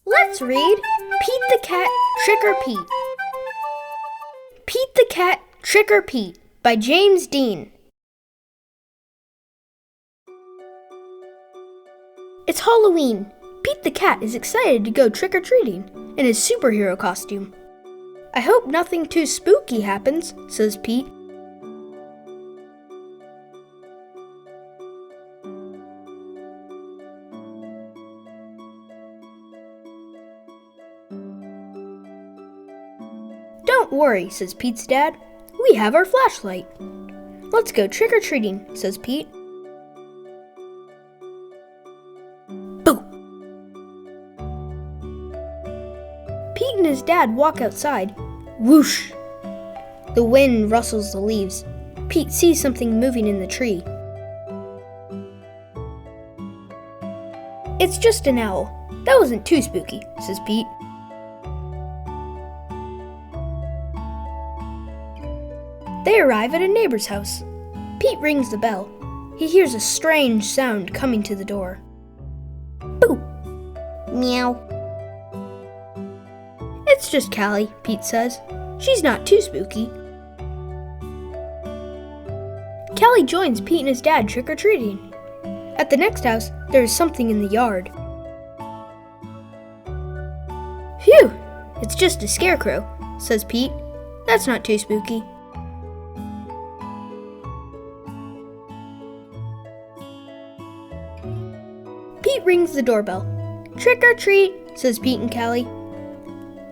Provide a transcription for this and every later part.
Let's read Pete the Cat, Trick or Pete. Pete the Cat, Trick or Pete by James Dean. It's Halloween. Pete the Cat is excited to go trick-or-treating in his superhero costume. I hope nothing too spooky happens, says Pete. Don't worry, says Pete's dad. We have our flashlight. Let's go trick-or-treating, says Pete. Boo! Pete and his dad walk outside. Whoosh! The wind rustles the leaves. Pete sees something moving in the tree. It's just an owl. That wasn't too spooky, says Pete. They arrive at a neighbor's house. Pete rings the bell. He hears a strange sound coming to the door. Boo! Meow. It's just Callie, Pete says. She's not too spooky. Callie joins Pete and his dad trick-or-treating. At the next house, there is something in the yard. Phew! It's just a scarecrow, says Pete. That's not too spooky. Pete rings the doorbell. Trick or treat, says Pete and Callie.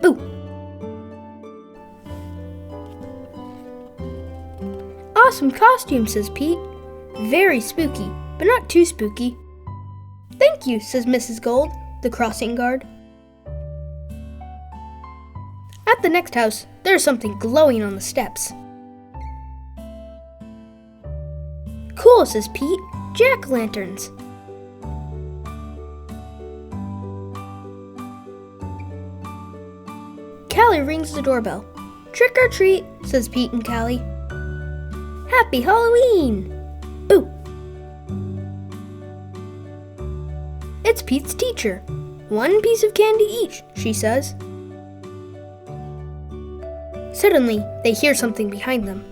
Boo! Awesome costume, says Pete. Very spooky, but not too spooky. Thank you, says Mrs. Gold, the crossing guard. At the next house, there's something glowing on the steps. Cool, says Pete. Jack-o'-lanterns. Callie rings the doorbell. Trick or treat, says Pete and Callie. Happy Halloween! Boo! It's Pete's teacher. One piece of candy each, she says. Suddenly, they hear something behind them.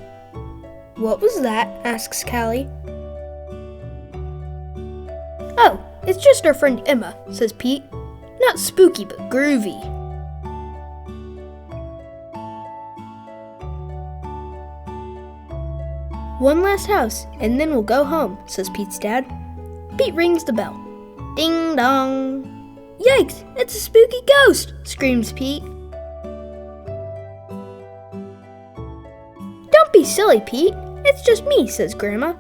What was that? Asks Callie. Oh, it's just our friend Emma, says Pete. Not spooky, but groovy. One last house, and then we'll go home, says Pete's dad. Pete rings the bell. Ding dong! Yikes! It's a spooky ghost! Screams Pete. Don't be silly, Pete. It's just me, says Grandma.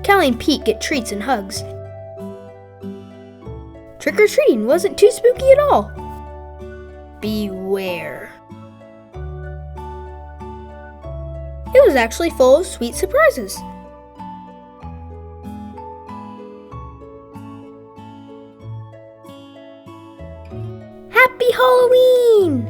Callie and Pete get treats and hugs. Trick-or-treating wasn't too spooky at all. Beware. It was actually full of sweet surprises. Happy Halloween!